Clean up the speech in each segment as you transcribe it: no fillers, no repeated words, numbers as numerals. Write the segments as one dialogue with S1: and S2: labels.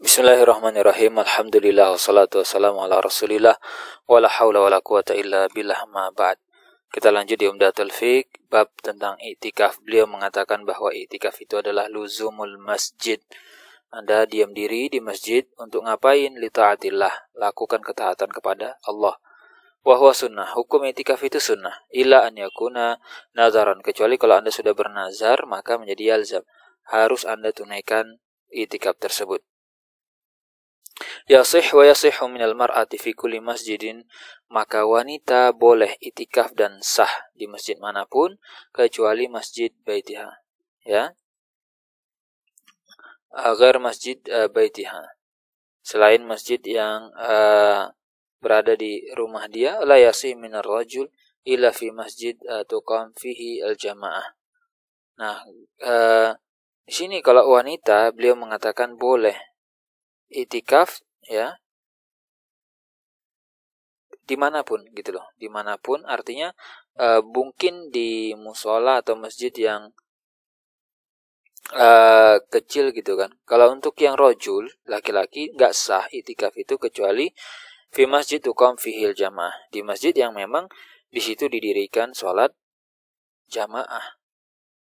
S1: Bismillahirrahmanirrahim. Alhamdulillah wassalatu wassalamu ala Rasulillah wala haula wala quwata illa billah ma ba'd. Kita lanjut di Umdatul Fiqh bab tentang i'tikaf. Beliau mengatakan bahwa i'tikaf itu adalah luzumul masjid. Anda diam diri di masjid untuk ngapain? Li taatillah, lakukan ketaatan kepada Allah. Wa huwa sunnah, hukum i'tikaf itu sunnah. Illa an yakuna nazaran, kecuali kalau Anda sudah bernazar maka menjadi yalzam. Harus Anda tunaikan i'tikaf tersebut. Yasih wa yasihu minal mar'ati fi kulli masjidin, maka wanita boleh itikaf dan sah di masjid manapun kecuali masjid baitiha, ya, agar masjid baitiha, selain masjid yang berada di rumah dia. La yasih minar rajul illa fi masjid tuqam fihi al-jamaah. Nah, di sini kalau wanita beliau mengatakan boleh itikaf, ya, dimanapun gitu loh, dimanapun artinya mungkin di musola atau masjid yang kecil gitu kan. Kalau untuk yang rojul, laki-laki, nggak sah itikaf itu kecuali fi masjid tuqam fihil jamaah, di masjid yang memang di situ didirikan sholat jamaah.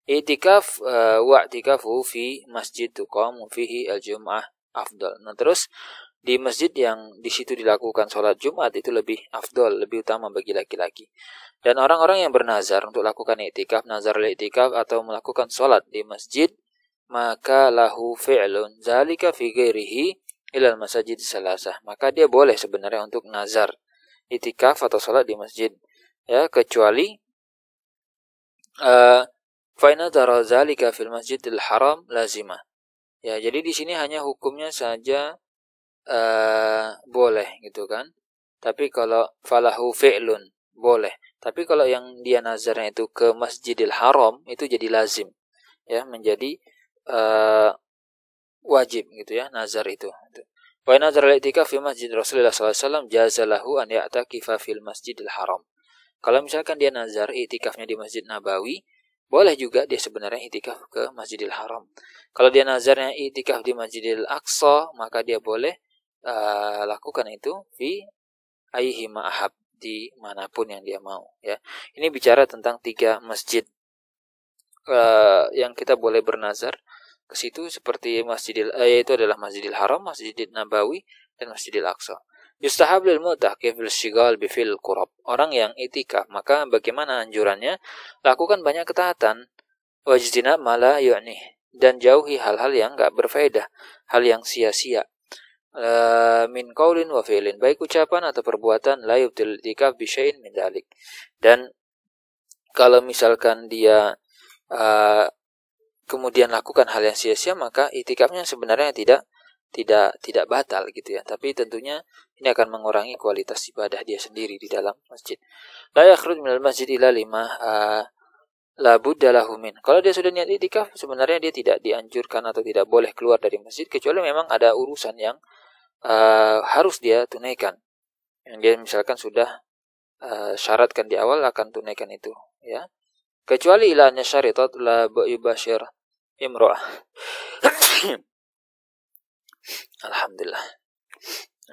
S1: Itikaf wa i'tikafu fi masjid tuqam fihi al-jum'ah afdal. Nah, terus di masjid yang di situ dilakukan sholat Jumat itu lebih afdal, lebih utama bagi laki-laki. Dan orang-orang yang bernazar untuk lakukan i'tikaf, nazar i'tikaf atau melakukan sholat di masjid, maka lahu fi'lun zalika fi ghairihi ilal masajid salasah. Maka dia boleh sebenarnya untuk nazar i'tikaf atau sholat di masjid, ya, kecuali fa in tara zalika fil masjidil haram lazimah. Ya, jadi di sini hanya hukumnya saja boleh gitu kan. Tapi kalau falahu fi'lun boleh. Tapi kalau yang dia nazarnya itu ke Masjidil Haram itu jadi lazim, ya, menjadi wajib gitu ya nazar itu. Wa nazar al-i'tikaf fi masjid Rasulullah sallallahu alaihi wasallam jazalahu an ya'takifa fil Masjidil Haram. Kalau misalkan dia nazar i'tikafnya di Masjid Nabawi, boleh juga dia sebenarnya i'tikaf ke Masjidil Haram. Kalau dia nazarnya i'tikaf di Masjidil Aqsa, maka dia boleh lakukan itu fi ayyihi ma'ahab, di manapun yang dia mau, ya. Ini bicara tentang 3 masjid yang kita boleh bernazar ke situ, seperti yaitu adalah Masjidil Haram, Masjidil Nabawi, dan Masjidil Aqsa. Yustahab lil mu'takif bil shighal bi fil qurab. Orang yang i'tikaf, maka bagaimana anjurannya? Lakukan banyak ketaatan, wajtinab ma la yu'nih, dan jauhi hal-hal yang enggak berfaedah, hal yang sia-sia. Min qaulin wa fi'lin, baik ucapan atau perbuatan, la yubtil i'tikaf bi syai'in min dzalik. Dan kalau misalkan dia kemudian lakukan hal yang sia-sia, maka i'tikafnya sebenarnya tidak batal gitu ya. Tapi tentunya ini akan mengurangi kualitas ibadah dia sendiri di dalam masjid. La yakhruj minal masjid illa lima la budda lahu min. Kalau dia sudah niat i'tikaf, sebenarnya dia tidak dianjurkan atau tidak boleh keluar dari masjid kecuali memang ada urusan yang harus dia tunaikan. Yang dia misalkan sudah syaratkan di awal akan tunaikan itu, ya. Kecuali ilahnya syaritat la yubashir imra'ah. Alhamdulillah,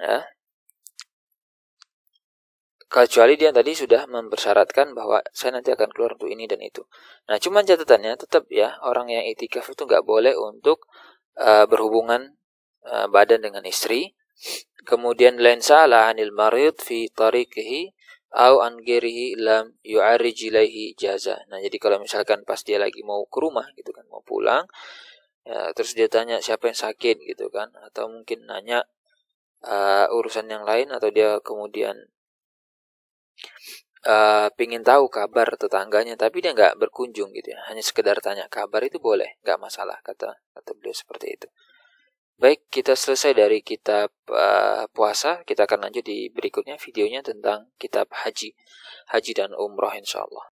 S1: ya. Kecuali dia tadi sudah mempersyaratkan bahwa saya nanti akan keluar untuk ini dan itu. Nah, cuman catatannya tetap ya, orang yang i'tikaf itu nggak boleh untuk berhubungan badan dengan istri. Kemudian lain salah anil marid fi tariqihi au an ghairihi lam yu'arrij ilaihi jaza. Nah, jadi kalau misalkan pas dia lagi mau ke rumah gitu kan, mau pulang, ya, terus dia tanya siapa yang sakit gitu kan, atau mungkin nanya urusan yang lain, atau dia kemudian pingin tahu kabar tetangganya tapi dia nggak berkunjung gitu ya, hanya sekedar tanya kabar, itu boleh, nggak masalah, kata beliau seperti itu. Baik, kita selesai dari kitab puasa. Kita akan lanjut di berikutnya videonya tentang kitab haji dan umroh insyaallah.